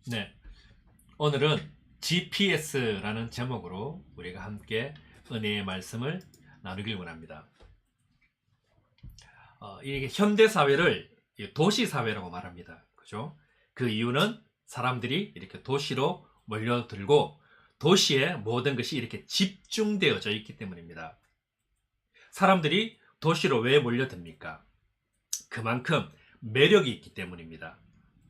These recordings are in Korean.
네, 오늘은 GPS라는 제목으로 우리가 함께 은혜의 말씀을 나누길 원합니다. 이게 현대 사회를 도시 사회라고 말합니다. 그죠? 그 이유는 사람들이 이렇게 도시로 몰려들고 도시에 모든 것이 이렇게 집중되어져 있기 때문입니다. 사람들이 도시로 왜 몰려듭니까? 그만큼 매력이 있기 때문입니다.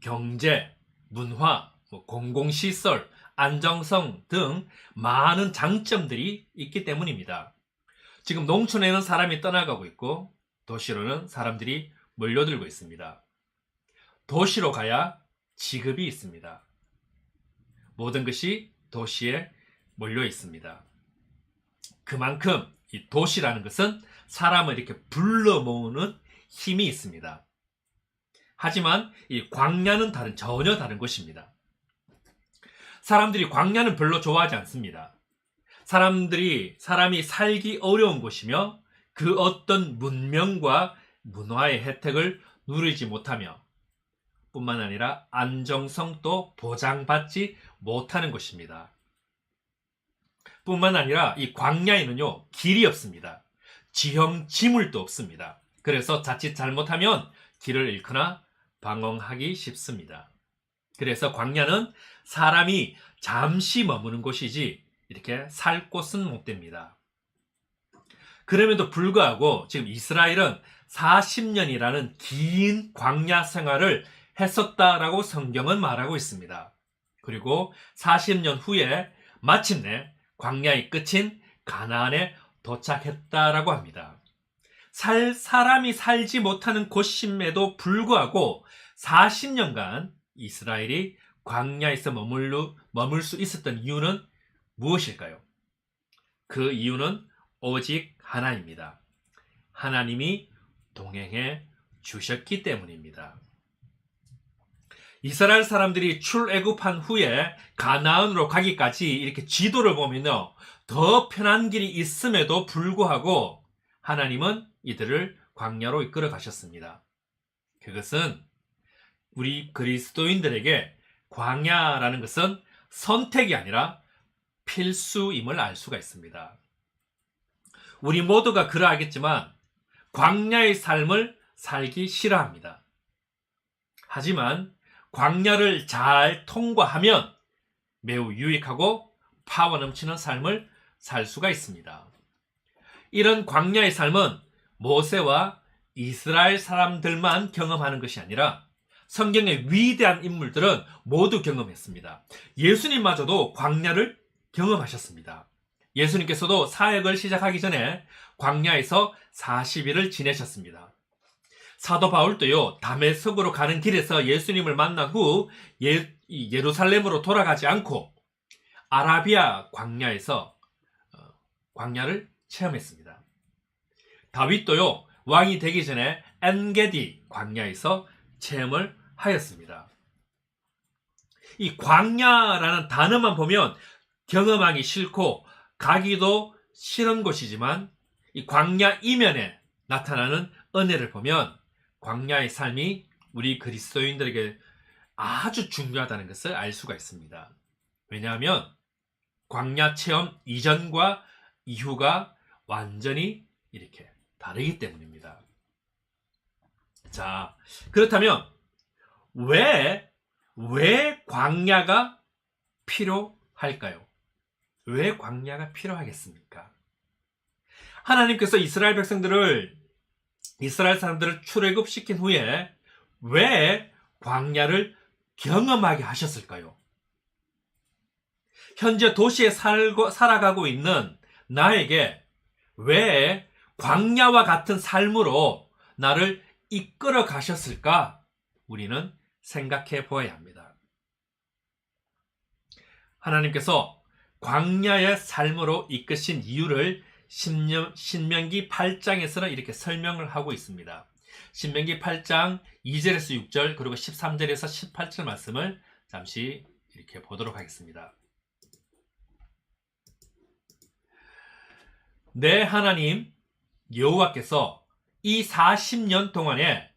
경제, 문화, 공공시설, 안정성 등 많은 장점들이 있기 때문입니다. 지금 농촌에는 사람이 떠나가고 있고 도시로는 사람들이 몰려들고 있습니다. 도시로 가야 지급이 있습니다. 모든 것이 도시에 몰려 있습니다. 그만큼 이 도시라는 것은 사람을 이렇게 불러 모으는 힘이 있습니다. 하지만 이 광야는 전혀 다른 것입니다. 사람들이 광야는 별로 좋아하지 않습니다. 사람이 살기 어려운 곳이며 그 어떤 문명과 문화의 혜택을 누리지 못하며 뿐만 아니라 안정성도 보장받지 못하는 곳입니다. 뿐만 아니라 이 광야에는요, 길이 없습니다. 지형 지물도 없습니다. 그래서 자칫 잘못하면 길을 잃거나 방황하기 쉽습니다. 그래서 광야는 사람이 잠시 머무는 곳이지 이렇게 살 곳은 못 됩니다. 그럼에도 불구하고 지금 이스라엘은 40년이라는 긴 광야 생활을 했었다라고 성경은 말하고 있습니다. 그리고 40년 후에 마침내 광야의 끝인 가나안에 도착했다라고 합니다. 사람이 살지 못하는 곳임에도 불구하고 40년간 이스라엘이 광야에서 머물 수 있었던 이유는 무엇일까요? 그 이유는 오직 하나입니다. 하나님이 동행해 주셨기 때문입니다. 이스라엘 사람들이 출애굽한 후에 가나안으로 가기까지 이렇게 지도를 보면요, 더 편한 길이 있음에도 불구하고 하나님은 이들을 광야로 이끌어 가셨습니다. 그것은 우리 그리스도인들에게 광야라는 것은 선택이 아니라 필수임을 알 수가 있습니다. 우리 모두가 그러하겠지만 광야의 삶을 살기 싫어합니다. 하지만 광야를 잘 통과하면 매우 유익하고 파워 넘치는 삶을 살 수가 있습니다. 이런 광야의 삶은 모세와 이스라엘 사람들만 경험하는 것이 아니라 성경의 위대한 인물들은 모두 경험했습니다. 예수님마저도 광야를 경험하셨습니다. 예수님께서도 사역을 시작하기 전에 광야에서 40일을 지내셨습니다. 사도 바울도요, 다메섹으로 가는 길에서 예수님을 만난 후 예루살렘으로 돌아가지 않고 아라비아 광야에서 광야를 체험했습니다. 다윗도요, 왕이 되기 전에 엔게디 광야에서 체험을 하였습니다. 이 광야라는 단어만 보면 경험하기 싫고 가기도 싫은 곳이지만 이 광야 이면에 나타나는 은혜를 보면 광야의 삶이 우리 그리스도인들에게 아주 중요하다는 것을 알 수가 있습니다. 왜냐하면 광야 체험 이전과 이후가 완전히 이렇게 다르기 때문입니다. 자, 그렇다면 왜 광야가 필요할까요? 왜 광야가 필요하겠습니까? 하나님께서 이스라엘 사람들을 출애굽시킨 후에 왜 광야를 경험하게 하셨을까요? 현재 도시에 살아가고 있는 나에게 왜 광야와 같은 삶으로 나를 이끌어 가셨을까? 우리는 생각해 보아야 합니다. 하나님께서 광야의 삶으로 이끄신 이유를 신명기 8장에서는 이렇게 설명을 하고 있습니다. 신명기 8장 2절에서 6절 그리고 13절에서 18절 말씀을 잠시 이렇게 보도록 하겠습니다. 내 하나님 여호와께서 이 40년 동안에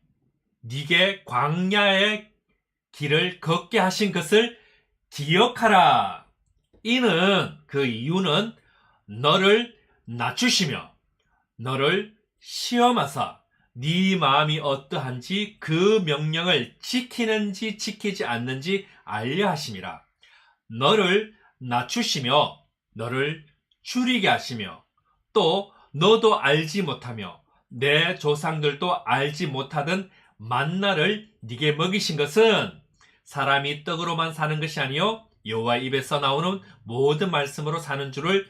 네게 광야의 길을 걷게 하신 것을 기억하라. 이는 그 이유는 너를 낮추시며 너를 시험하사 네 마음이 어떠한지 그 명령을 지키는지 지키지 않는지 알려 하심이라. 너를 낮추시며 너를 줄이게 하시며 또 너도 알지 못하며 내 조상들도 알지 못하던 만나를 네게 먹이신 것은 사람이 떡으로만 사는 것이 아니요 여호와 입에서 나오는 모든 말씀으로 사는 줄을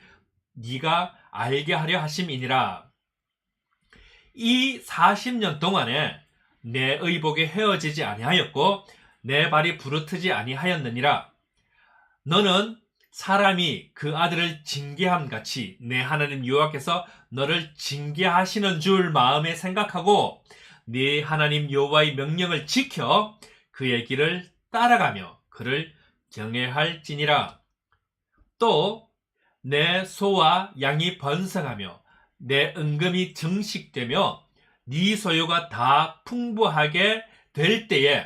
네가 알게 하려 하심이니라. 이 40년 동안에 내 의복이 헤어지지 아니하였고 내 발이 부르트지 아니하였느니라. 너는 사람이 그 아들을 징계함 같이 내 하나님 여호와께서 너를 징계하시는 줄 마음에 생각하고 네 하나님 여호와의 명령을 지켜 그의 길을 따라가며 그를 경외할지니라. 또 내 소와 양이 번성하며 내 은금이 증식되며 네 소유가 다 풍부하게 될 때에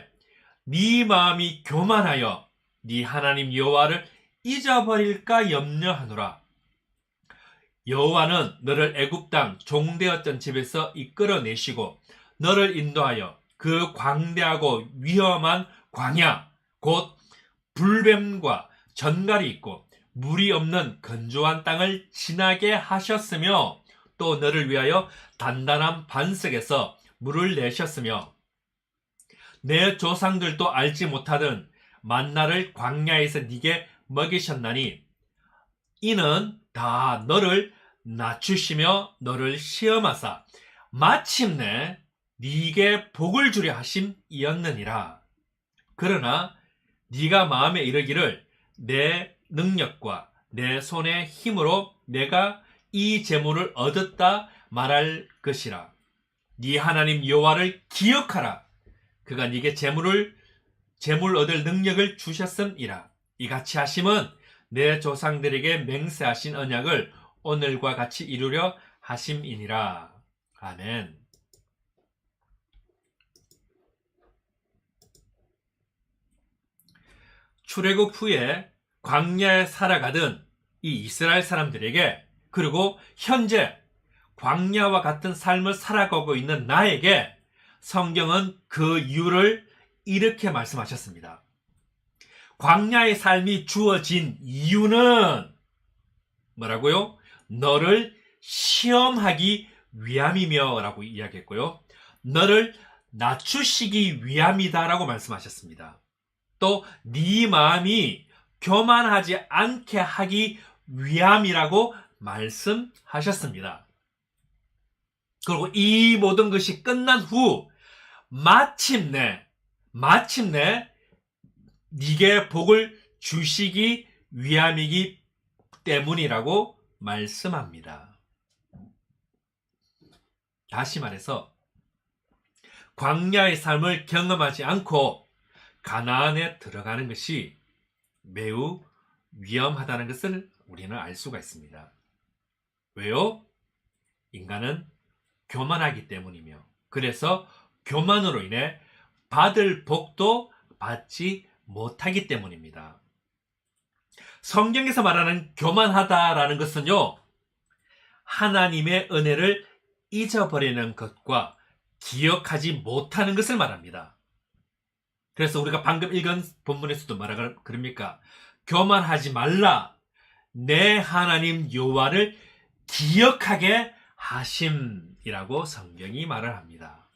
네 마음이 교만하여 네 하나님 여호와를 잊어버릴까 염려하노라. 여호와는 너를 애굽 땅 종되었던 집에서 이끌어내시고 너를 인도하여 그 광대하고 위험한 광야 곧 불뱀과 전갈이 있고 물이 없는 건조한 땅을 지나게 하셨으며 또 너를 위하여 단단한 반석에서 물을 내셨으며 내 조상들도 알지 못하던 만나를 광야에서 네게 먹이셨나니 이는 다 너를 낮추시며 너를 시험하사 마침내 네게 복을 주려 하심이었느니라. 그러나 네가 마음에 이르기를 내 능력과 내 손의 힘으로 내가 이 재물을 얻었다 말할 것이라. 네 하나님 여호와를 기억하라. 그가 네게 재물 얻을 능력을 주셨음이라. 이같이 하심은 내 조상들에게 맹세하신 언약을 오늘과 같이 이루려 하심이니라. 아멘. 출애굽 후에 광야에 살아가던 이 이스라엘 사람들에게 그리고 현재 광야와 같은 삶을 살아가고 있는 나에게 성경은 그 이유를 이렇게 말씀하셨습니다. 광야의 삶이 주어진 이유는 뭐라고요? 너를 시험하기 위함이며 라고 이야기했고요. 너를 낮추시기 위함이다라고 말씀하셨습니다. 또 네 마음이 교만하지 않게 하기 위함이라고 말씀하셨습니다. 그리고 이 모든 것이 끝난 후 마침내 네게 복을 주시기 위함이기 때문이라고 말씀합니다. 다시 말해서 광야의 삶을 경험하지 않고 가나안에 들어가는 것이 매우 위험하다는 것을 우리는 알 수가 있습니다. 왜요? 인간은 교만하기 때문이며 그래서 교만으로 인해 받을 복도 받지 못하기 때문입니다. 성경에서 말하는 교만하다라는 것은요, 하나님의 은혜를 잊어버리는 것과 기억하지 못하는 것을 말합니다. 그래서 우리가 방금 읽은 본문에서도 뭐라 그럽니까? 교만하지 말라. 내 하나님 여호와를 기억하게 하심이라고 성경이 말을 합니다.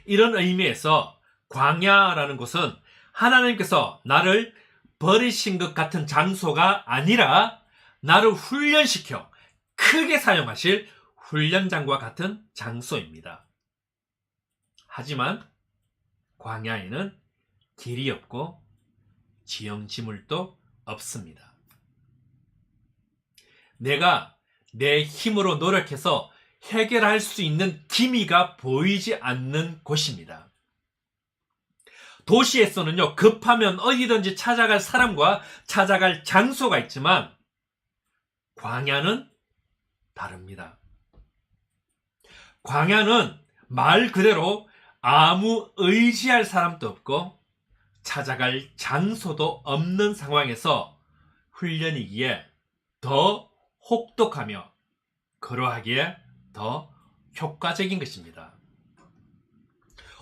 이런 의미에서 광야라는 곳은 하나님께서 나를 버리신 것 같은 장소가 아니라 나를 훈련시켜 크게 사용하실 훈련장과 같은 장소입니다. 하지만 광야에는 길이 없고 지형지물도 없습니다. 내가 내 힘으로 노력해서 해결할 수 있는 기미가 보이지 않는 곳입니다. 도시에서는요, 급하면 어디든지 찾아갈 사람과 찾아갈 장소가 있지만 광야는 다릅니다. 광야는 말 그대로 아무 의지할 사람도 없고 찾아갈 장소도 없는 상황에서 훈련이기에 더 혹독하며 그러하기에 더 효과적인 것입니다.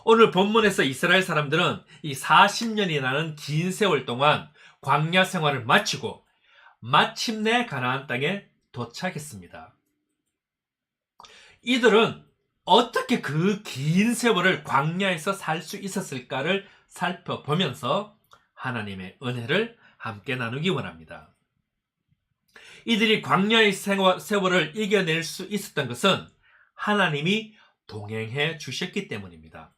오늘 본문에서 이스라엘 사람들은 이 40년이라는 긴 세월 동안 광야 생활을 마치고 마침내 가나안 땅에 도착했습니다. 이들은 어떻게 그 긴 세월을 광야에서 살 수 있었을까를 살펴보면서 하나님의 은혜를 함께 나누기 원합니다. 이들이 광야의 세월을 이겨낼 수 있었던 것은 하나님이 동행해 주셨기 때문입니다.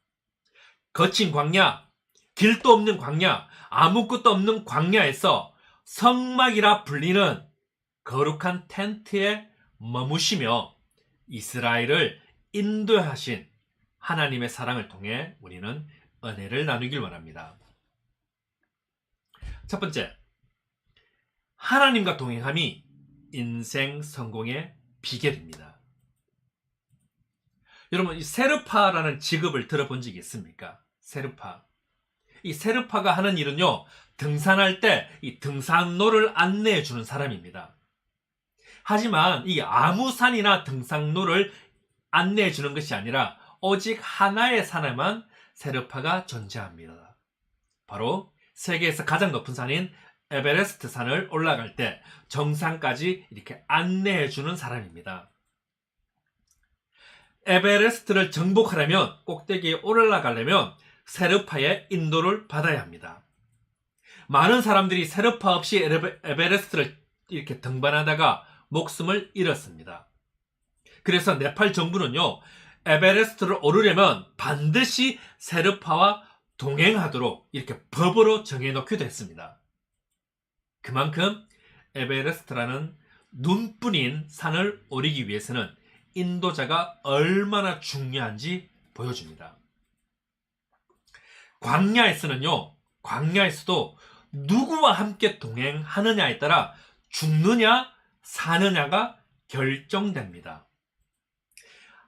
거친 광야, 길도 없는 광야, 아무것도 없는 광야에서 성막이라 불리는 거룩한 텐트에 머무시며 이스라엘을 인도하신 하나님의 사랑을 통해 우리는 은혜를 나누길 원합니다. 첫 번째, 하나님과 동행함이 인생 성공의 비결입니다. 여러분, 이 세르파라는 직업을 들어본 적이 있습니까? 세르파. 이 세르파가 하는 일은요, 등산할 때 이 등산로를 안내해 주는 사람입니다. 하지만 이 아무 산이나 등산로를 안내해 주는 것이 아니라 오직 하나의 산에만 세르파가 존재합니다. 바로 세계에서 가장 높은 산인 에베레스트 산을 올라갈 때 정상까지 이렇게 안내해 주는 사람입니다. 에베레스트를 정복하려면, 꼭대기에 올라가려면 세르파의 인도를 받아야 합니다. 많은 사람들이 세르파 없이 에베레스트를 이렇게 등반하다가 목숨을 잃었습니다. 그래서 네팔 정부는요, 에베레스트를 오르려면 반드시 세르파와 동행하도록 이렇게 법으로 정해놓기도 했습니다. 그만큼 에베레스트라는 눈뿐인 산을 오르기 위해서는 인도자가 얼마나 중요한지 보여줍니다. 광야에서도 누구와 함께 동행하느냐에 따라 죽느냐 사느냐가 결정됩니다.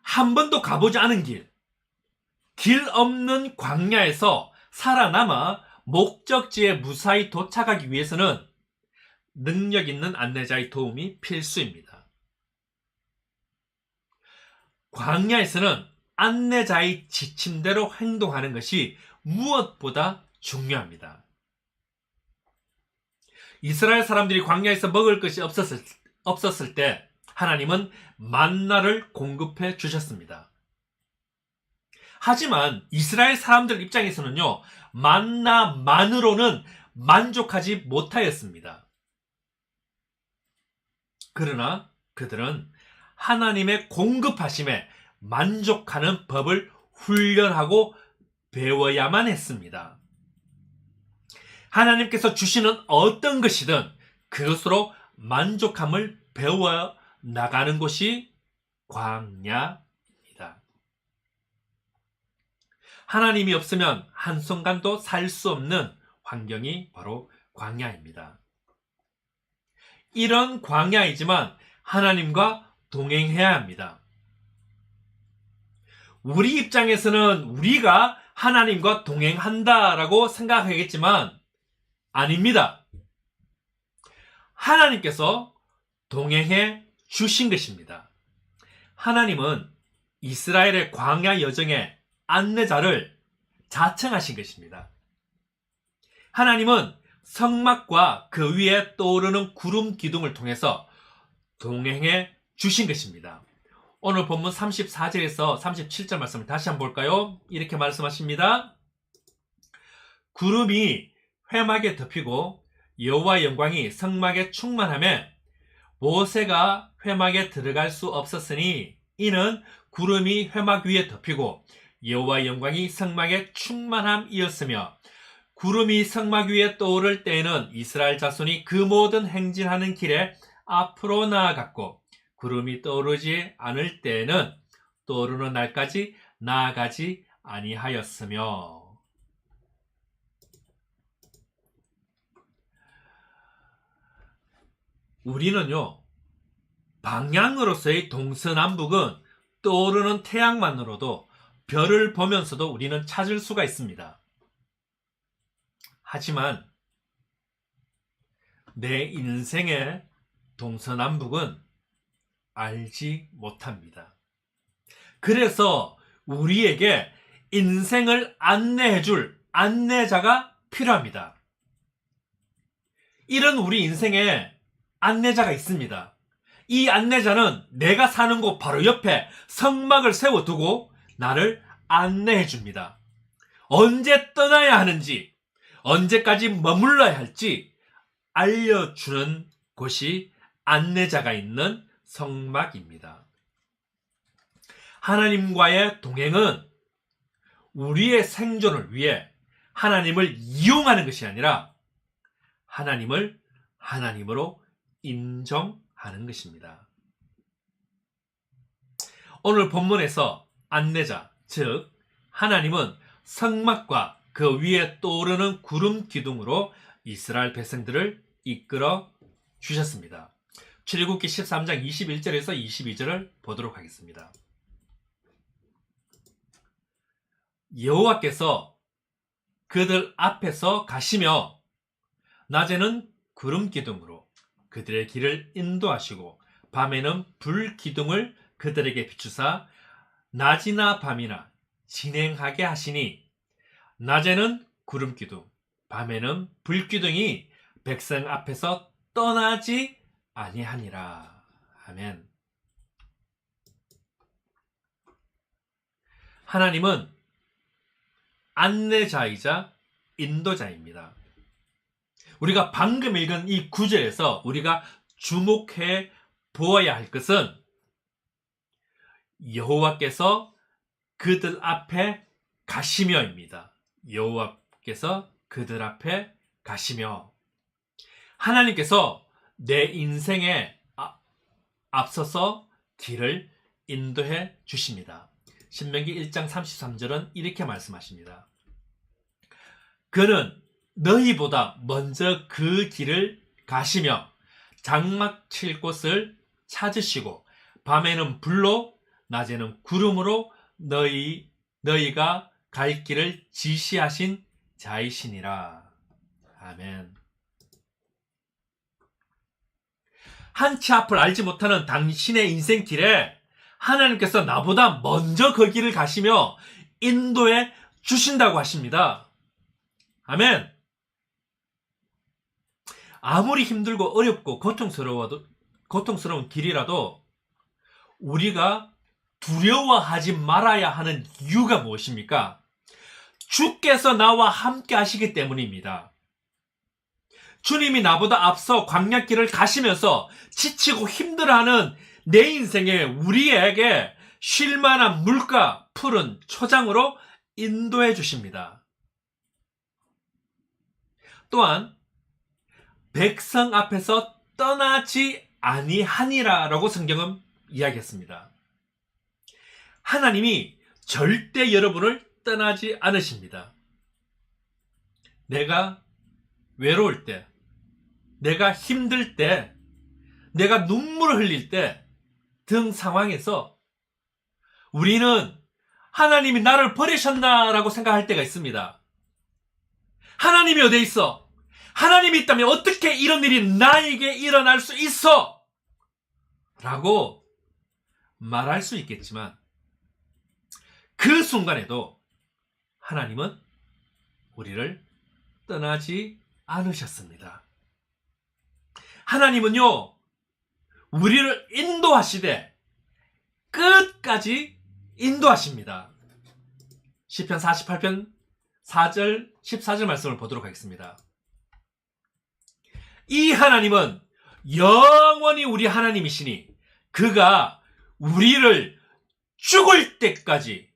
한 번도 가보지 않은 길 없는 광야에서 살아남아 목적지에 무사히 도착하기 위해서는 능력 있는 안내자의 도움이 필수입니다. 광야에서는 안내자의 지침대로 행동하는 것이 무엇보다 중요합니다. 이스라엘 사람들이 광야에서 먹을 것이 없었을 때 하나님은 만나를 공급해 주셨습니다. 하지만 이스라엘 사람들 입장에서는요, 만나만으로는 만족하지 못하였습니다. 그러나 그들은 하나님의 공급하심에 만족하는 법을 훈련하고 배워야만 했습니다. 하나님께서 주시는 어떤 것이든 그것으로 만족함을 배워 나가는 곳이 광야입니다. 하나님이 없으면 한순간도 살 수 없는 환경이 바로 광야입니다. 이런 광야이지만 하나님과 동행해야 합니다. 우리 입장에서는 우리가 하나님과 동행한다라고 생각하겠지만 아닙니다. 하나님께서 동행해 주신 것입니다. 하나님은 이스라엘의 광야 여정의 안내자를 자청하신 것입니다. 하나님은 성막과 그 위에 떠오르는 구름 기둥을 통해서 동행해 주신 것입니다. 오늘 본문 34절에서 37절 말씀을 다시 한번 볼까요? 이렇게 말씀하십니다. 구름이 회막에 덮이고 여호와의 영광이 성막에 충만하며 모세가 회막에 들어갈 수 없었으니 이는 구름이 회막 위에 덮이고 여호와의 영광이 성막에 충만함이었으며 구름이 성막 위에 떠오를 때에는 이스라엘 자손이 그 모든 행진하는 길에 앞으로 나아갔고 구름이 떠오르지 않을 때에는 떠오르는 날까지 나아가지 아니하였으며. 우리는요, 방향으로서의 동서남북은 떠오르는 태양만으로도 별을 보면서도 우리는 찾을 수가 있습니다. 하지만 내 인생의 동서남북은 알지 못합니다. 그래서 우리에게 인생을 안내해줄 안내자가 필요합니다. 이런 우리 인생에 안내자가 있습니다. 이 안내자는 내가 사는 곳 바로 옆에 성막을 세워두고 나를 안내해 줍니다. 언제 떠나야 하는지, 언제까지 머물러야 할지 알려주는 곳이 안내자가 있는 성막입니다. 하나님과의 동행은 우리의 생존을 위해 하나님을 이용하는 것이 아니라 하나님을 하나님으로 인정하는 것입니다. 오늘 본문에서 안내자, 즉 하나님은 성막과 그 위에 떠오르는 구름 기둥으로 이스라엘 백성들을 이끌어 주셨습니다. 출애굽기 13장 21절에서 22절을 보도록 하겠습니다. 여호와께서 그들 앞에서 가시며 낮에는 구름 기둥으로 그들의 길을 인도하시고 밤에는 불 기둥을 그들에게 비추사 낮이나 밤이나 진행하게 하시니 낮에는 구름 기둥, 밤에는 불 기둥이 백성 앞에서 떠나지 아니하니라. 아멘. 하나님은 안내자이자 인도자입니다. 우리가 방금 읽은 이 구절에서 우리가 주목해 보아야 할 것은 여호와께서 그들 앞에 가시며입니다. 여호와께서 그들 앞에 가시며 하나님께서 내 인생에 앞서서 길을 인도해 주십니다. 신명기 1장 33절은 이렇게 말씀하십니다. 그는 너희보다 먼저 그 길을 가시며 장막 칠 곳을 찾으시고 밤에는 불로 낮에는 구름으로 너희가 갈 길을 지시하신 자이시니라. 아멘. 한치 앞을 알지 못하는 당신의 인생길에 하나님께서 나보다 먼저 그 길을 가시며 인도해 주신다고 하십니다. 아멘. 아무리 힘들고 어렵고 고통스러운 길이라도 우리가 두려워하지 말아야 하는 이유가 무엇입니까? 주께서 나와 함께 하시기 때문입니다. 주님이 나보다 앞서 광야길을 가시면서 지치고 힘들어하는 내 인생에 우리에게 쉴만한 물가, 푸른 초장으로 인도해 주십니다. 또한 백성 앞에서 떠나지 아니하니라라고 성경은 이야기했습니다. 하나님이 절대 여러분을 떠나지 않으십니다. 내가 외로울 때, 내가 힘들 때, 내가 눈물을 흘릴 때 등 상황에서 우리는 하나님이 나를 버리셨나라고 생각할 때가 있습니다. 하나님이 어디에 있어? 하나님이 있다면 어떻게 이런 일이 나에게 일어날 수 있어? 라고 말할 수 있겠지만 그 순간에도 하나님은 우리를 떠나지 않으셨습니다. 하나님은요, 우리를 인도하시되 끝까지 인도하십니다. 시편 48편 4절 14절 말씀을 보도록 하겠습니다. 이 하나님은 영원히 우리 하나님이시니 그가 우리를 죽을 때까지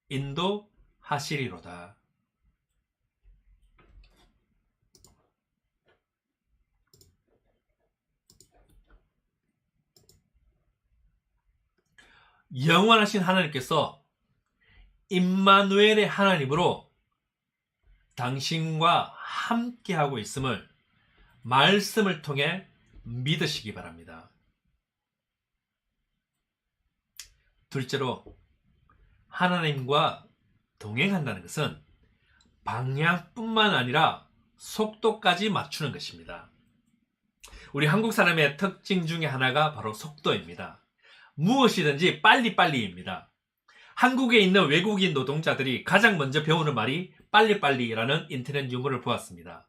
인도하시리로다. 영원하신 하나님께서 임마누엘의 하나님으로 당신과 함께하고 있음을 말씀을 통해 믿으시기 바랍니다. 둘째로 하나님과 동행한다는 것은 방향뿐만 아니라 속도까지 맞추는 것입니다. 우리 한국 사람의 특징 중에 하나가 바로 속도입니다. 무엇이든지 빨리빨리입니다. 한국에 있는 외국인 노동자들이 가장 먼저 배우는 말이 빨리빨리라는 인터넷 유머를 보았습니다.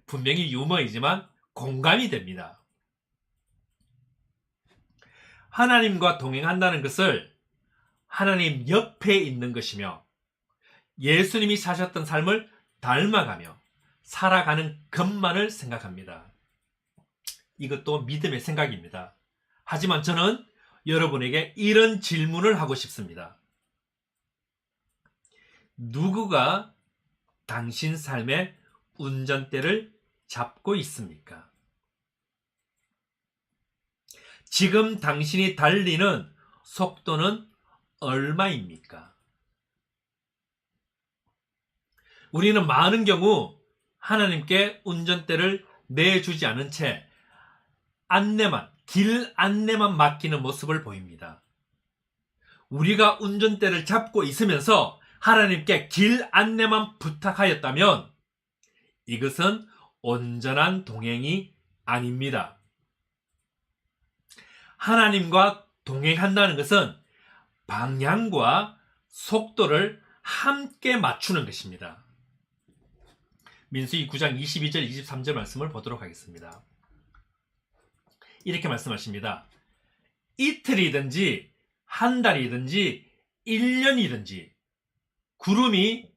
분명히 유머이지만 공감이 됩니다. 하나님과 동행한다는 것을 하나님 옆에 있는 것이며 예수님이 사셨던 삶을 닮아가며 살아가는 것만을 생각합니다. 이것도 믿음의 생각입니다. 하지만 저는 여러분에게 이런 질문을 하고 싶습니다. 누구가 당신 삶의 운전대를 잡고 있습니까? 지금 당신이 달리는 속도는 얼마입니까? 우리는 많은 경우 하나님께 운전대를 내주지 않은 채 길 안내만 맡기는 모습을 보입니다. 우리가 운전대를 잡고 있으면서 하나님께 길 안내만 부탁하였다면 이것은 온전한 동행이 아닙니다. 하나님과 동행한다는 것은 방향과 속도를 함께 맞추는 것입니다. 민수기 9장 22절 23절 말씀을 보도록 하겠습니다. 이렇게 말씀하십니다. 이틀이든지 한 달이든지 1년이든지 구름이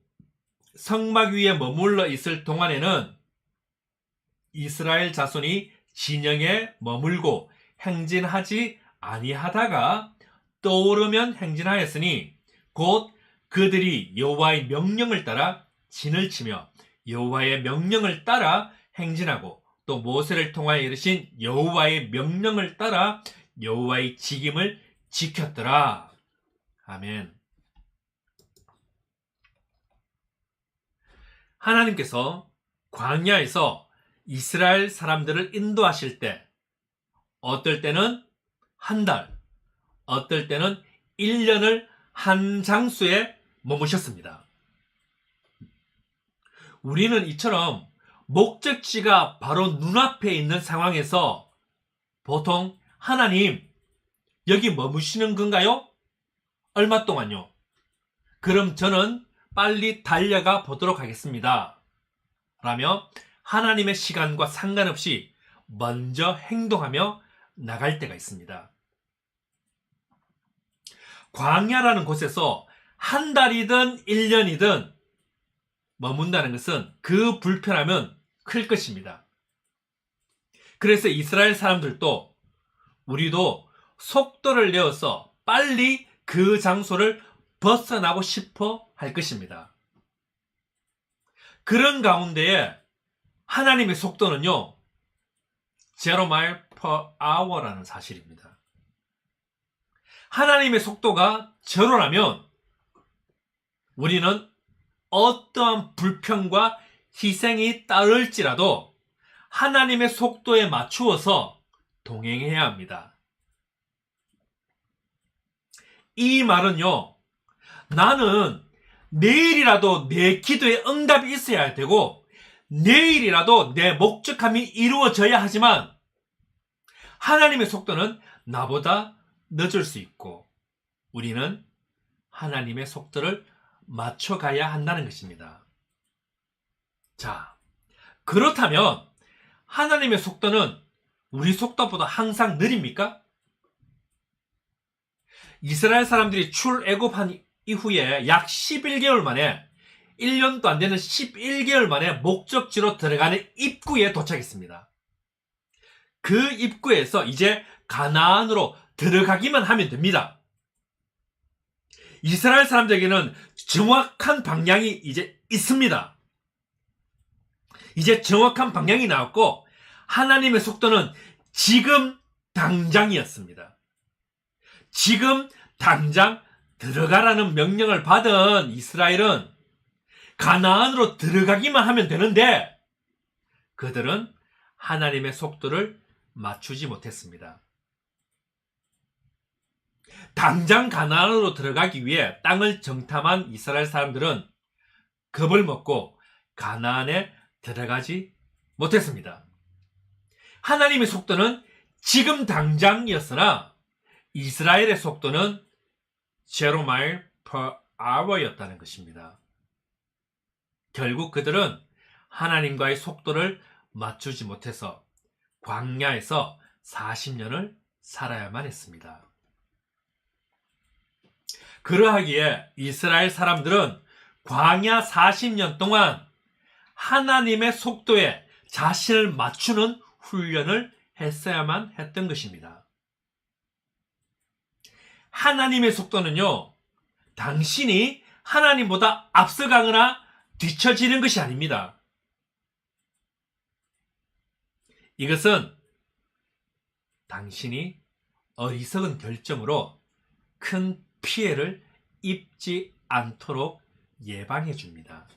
성막 위에 머물러 있을 동안에는 이스라엘 자손이 진영에 머물고 행진하지 아니하다가 떠오르면 행진하였으니 곧 그들이 여호와의 명령을 따라 진을 치며 여호와의 명령을 따라 행진하고 또 모세를 통하여 이르신 여호와의 명령을 따라 여호와의 직임을 지켰더라. 아멘. 하나님께서 광야에서 이스라엘 사람들을 인도하실 때 어떨 때는 한 달, 어떨 때는 1년을 한 장소에 머무셨습니다. 우리는 이처럼 목적지가 바로 눈앞에 있는 상황에서 보통 하나님, 여기 머무시는 건가요? 얼마 동안요? 그럼 저는 빨리 달려가 보도록 하겠습니다. 라며 하나님의 시간과 상관없이 먼저 행동하며 나갈 때가 있습니다. 광야라는 곳에서 한 달이든 1년이든 머문다는 것은 그 불편함은 클 것입니다. 그래서 이스라엘 사람들도 우리도 속도를 내어서 빨리 그 장소를 벗어나고 싶어 할 것입니다. 그런 가운데에 하나님의 속도는요, 0 mile per hour라는 사실입니다. 하나님의 속도가 제로라면 우리는 어떠한 불평과 희생이 따를지라도 하나님의 속도에 맞추어서 동행해야 합니다. 이 말은요, 나는 내일이라도 내 기도에 응답이 있어야 되고 내일이라도 내 목적함이 이루어져야 하지만 하나님의 속도는 나보다 늦을 수 있고 우리는 하나님의 속도를 맞춰가야 한다는 것입니다. 자, 그렇다면 하나님의 속도는 우리 속도보다 항상 느립니까? 이스라엘 사람들이 출애굽한 이후에 약 11개월 만에 1년도 안 되는 11개월 만에 목적지로 들어가는 입구에 도착했습니다. 그 입구에서 이제 가나안으로 들어가기만 하면 됩니다. 이스라엘 사람들에게는 정확한 방향이 이제 있습니다. 이제 정확한 방향이 나왔고 하나님의 속도는 지금 당장이었습니다. 지금 당장 들어가라는 명령을 받은 이스라엘은 가나안으로 들어가기만 하면 되는데 그들은 하나님의 속도를 맞추지 못했습니다. 당장 가나안으로 들어가기 위해 땅을 정탐한 이스라엘 사람들은 겁을 먹고 가나안에 들어가지 못했습니다. 하나님의 속도는 지금 당장이었으나 이스라엘의 속도는 0 mile per hour였다는 것입니다. 결국 그들은 하나님과의 속도를 맞추지 못해서 광야에서 40년을 살아야만 했습니다. 그러하기에 이스라엘 사람들은 광야 40년 동안 하나님의 속도에 자신을 맞추는 훈련을 했어야만 했던 것입니다. 하나님의 속도는요, 당신이 하나님보다 앞서가거나 뒤처지는 것이 아닙니다. 이것은 당신이 어리석은 결정으로 큰 피해를 입지 않도록 예방해 줍니다.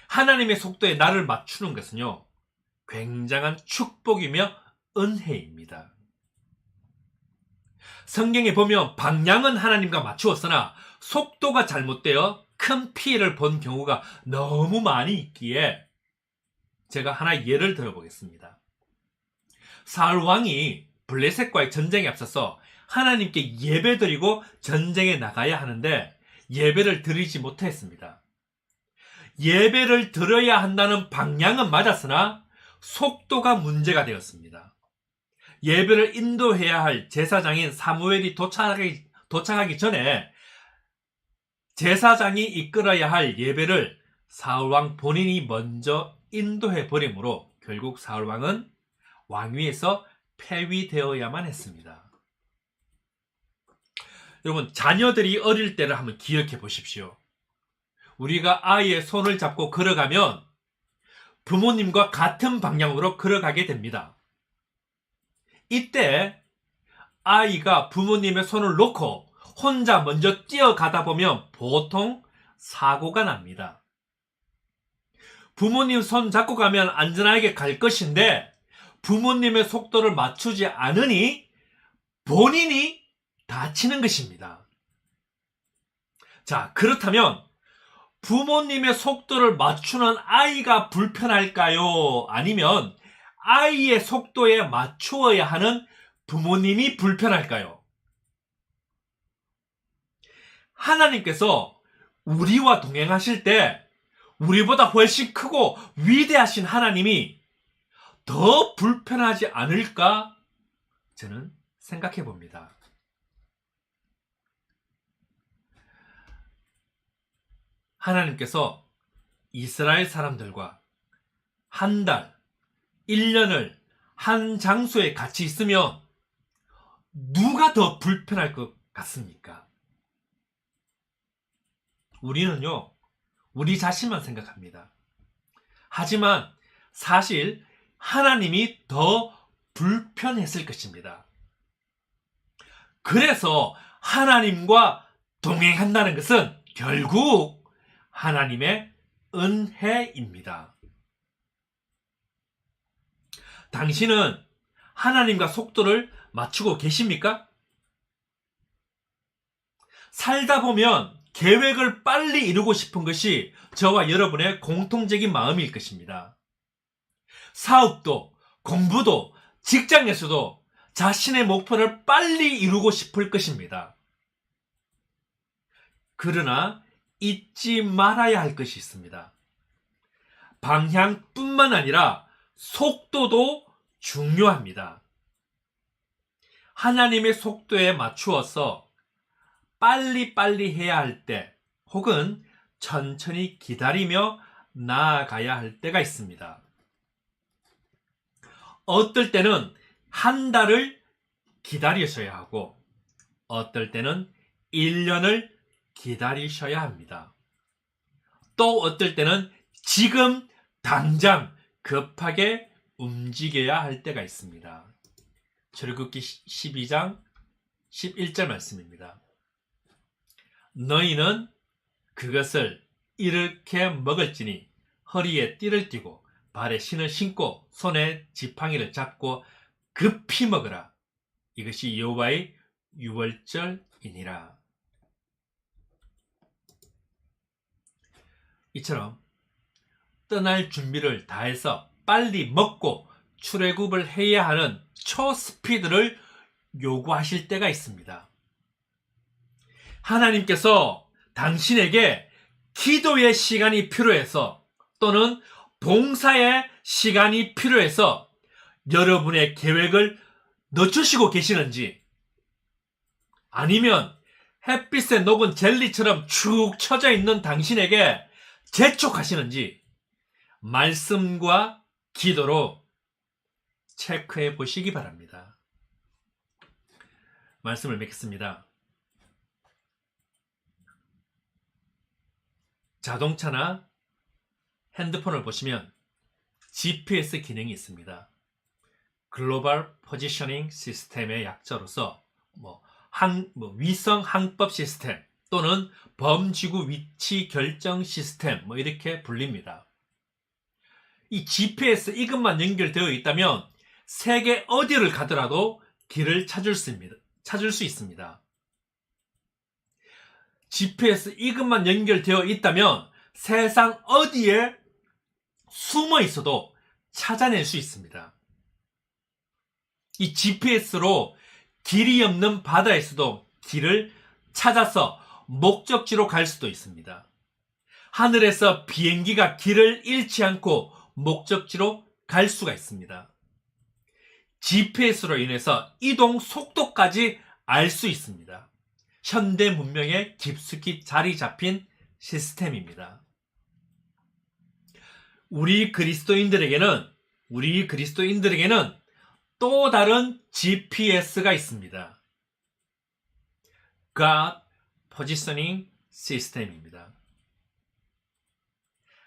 하나님의 속도에 나를 맞추는 것은요, 굉장한 축복이며 은혜입니다. 성경에 보면 방향은 하나님과 맞추었으나 속도가 잘못되어 큰 피해를 본 경우가 너무 많이 있기에 제가 하나 예를 들어보겠습니다. 사울 왕이 블레셋과의 전쟁에 앞서서 하나님께 예배드리고 전쟁에 나가야 하는데 예배를 드리지 못했습니다. 예배를 드려야 한다는 방향은 맞았으나 속도가 문제가 되었습니다. 예배를 인도해야 할 제사장인 사무엘이 도착하기 전에 제사장이 이끌어야 할 예배를 사울왕 본인이 먼저 인도해 버리므로 결국 사울왕은 왕위에서 폐위되어야만 했습니다. 여러분, 자녀들이 어릴 때를 한번 기억해 보십시오. 우리가 아이의 손을 잡고 걸어가면 부모님과 같은 방향으로 걸어가게 됩니다. 이때 아이가 부모님의 손을 놓고 혼자 먼저 뛰어가다 보면 보통 사고가 납니다. 부모님 손 잡고 가면 안전하게 갈 것인데 부모님의 속도를 맞추지 않으니 본인이 다치는 것입니다. 자, 그렇다면 부모님의 속도를 맞추는 아이가 불편할까요? 아니면 아이의 속도에 맞추어야 하는 부모님이 불편할까요? 하나님께서 우리와 동행하실 때 우리보다 훨씬 크고 위대하신 하나님이 더 불편하지 않을까? 저는 생각해 봅니다. 하나님께서 이스라엘 사람들과 한 달, 1년을 한 장소에 같이 있으면 누가 더 불편할 것 같습니까? 우리는요, 우리 자신만 생각합니다. 하지만 사실 하나님이 더 불편했을 것입니다. 그래서 하나님과 동행한다는 것은 결국 하나님의 은혜입니다. 당신은 하나님과 속도를 맞추고 계십니까? 살다 보면 계획을 빨리 이루고 싶은 것이 저와 여러분의 공통적인 마음일 것입니다. 사업도, 공부도, 직장에서도 자신의 목표를 빨리 이루고 싶을 것입니다. 그러나 잊지 말아야 할 것이 있습니다. 방향뿐만 아니라 속도도 중요합니다. 하나님의 속도에 맞추어서 빨리빨리 해야 할 때, 혹은 천천히 기다리며 나아가야 할 때가 있습니다. 어떨 때는 한 달을 기다리셔야 하고, 어떨 때는 1년을 기다리셔야 합니다. 또 어떨 때는 지금 당장 급하게 움직여야 할 때가 있습니다. 출애굽기 12장 11절 말씀입니다. 너희는 그것을 이렇게 먹을지니 허리에 띠를 띠고 발에 신을 신고 손에 지팡이를 잡고 급히 먹으라. 이것이 여호와의 유월절이니라. 이처럼 떠날 준비를 다해서 빨리 먹고 출애굽을 해야 하는 초스피드를 요구하실 때가 있습니다. 하나님께서 당신에게 기도의 시간이 필요해서 또는 봉사의 시간이 필요해서 여러분의 계획을 늦추시고 계시는지, 아니면 햇빛에 녹은 젤리처럼 축 처져 있는 당신에게 재촉하시는지 말씀과 기도로 체크해 보시기 바랍니다. 말씀을 맺겠습니다. 자동차나 핸드폰을 보시면 GPS 기능이 있습니다. 글로벌 포지셔닝 시스템의 약자로서 위성 항법 시스템 또는 범지구 위치 결정 시스템 이렇게 불립니다. 이 GPS 이것만 연결되어 있다면 세계 어디를 가더라도 길을 찾을 수 있습니다. GPS 이것만 연결되어 있다면 세상 어디에 숨어 있어도 찾아낼 수 있습니다. 이 GPS로 길이 없는 바다에서도 길을 찾아서 목적지로 갈 수도 있습니다. 하늘에서 비행기가 길을 잃지 않고 목적지로 갈 수가 있습니다. GPS로 인해서 이동 속도까지 알 수 있습니다. 현대 문명에 깊숙이 자리 잡힌 시스템입니다. 우리 그리스도인들에게는 또 다른 GPS가 있습니다. God Positioning System입니다.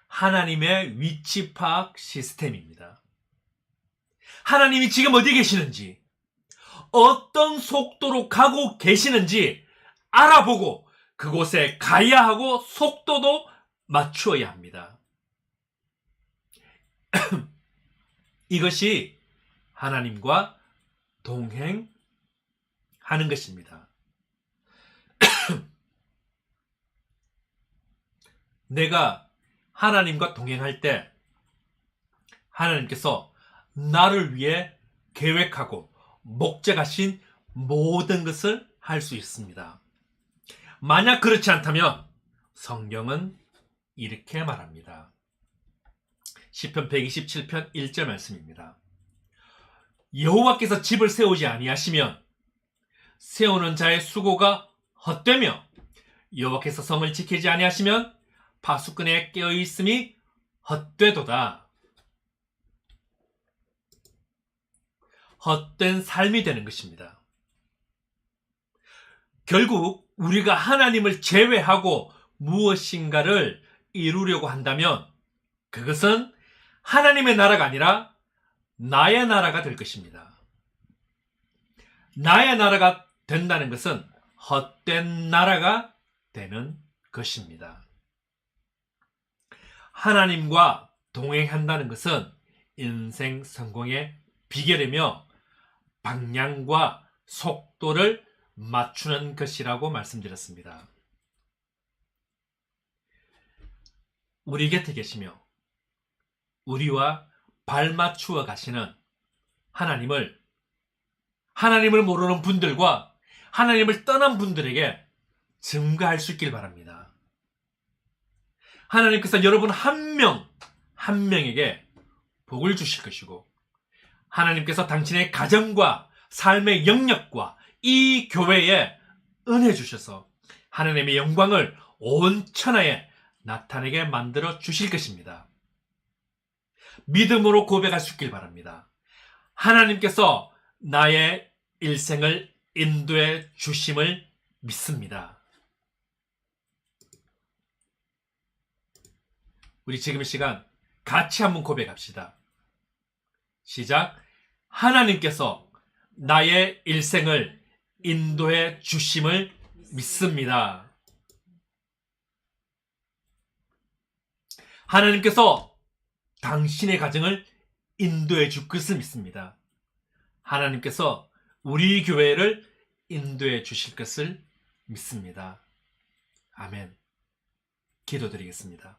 하나님의 위치 파악 시스템입니다. 하나님이 지금 어디 계시는지, 어떤 속도로 가고 계시는지 알아보고 그곳에 가야 하고 속도도 맞추어야 합니다. 이것이 하나님과 동행하는 것입니다. 내가 하나님과 동행할 때 하나님께서 나를 위해 계획하고 목적하신 모든 것을 할 수 있습니다. 만약 그렇지 않다면 성경은 이렇게 말합니다. 시편 127편 1절 말씀입니다. 여호와께서 집을 세우지 아니하시면 세우는 자의 수고가 헛되며 여호와께서 성을 지키지 아니하시면 파수꾼의 깨어있음이 헛되도다. 헛된 삶이 되는 것입니다. 결국 우리가 하나님을 제외하고 무엇인가를 이루려고 한다면 그것은 하나님의 나라가 아니라 나의 나라가 될 것입니다. 나의 나라가 된다는 것은 헛된 나라가 되는 것입니다. 하나님과 동행한다는 것은 인생 성공의 비결이며 방향과 속도를 맞추는 것이라고 말씀드렸습니다. 우리 곁에 계시며 우리와 발맞추어 가시는 하나님을 모르는 분들과 하나님을 떠난 분들에게 증거할 수 있길 바랍니다. 하나님께서 여러분 한 명에게 복을 주실 것이고 하나님께서 당신의 가정과 삶의 영역과 이 교회에 은혜 주셔서 하나님의 영광을 온 천하에 나타내게 만들어 주실 것입니다. 믿음으로 고백할 수 있길 바랍니다. 하나님께서 나의 일생을 인도해 주심을 믿습니다. 우리 지금 이 시간 같이 한번 고백합시다. 시작. 하나님께서 나의 일생을 인도해 주심을 믿습니다. 하나님께서 당신의 가정을 인도해 줄 것을 믿습니다. 하나님께서 우리 교회를 인도해 주실 것을 믿습니다. 아멘. 기도드리겠습니다.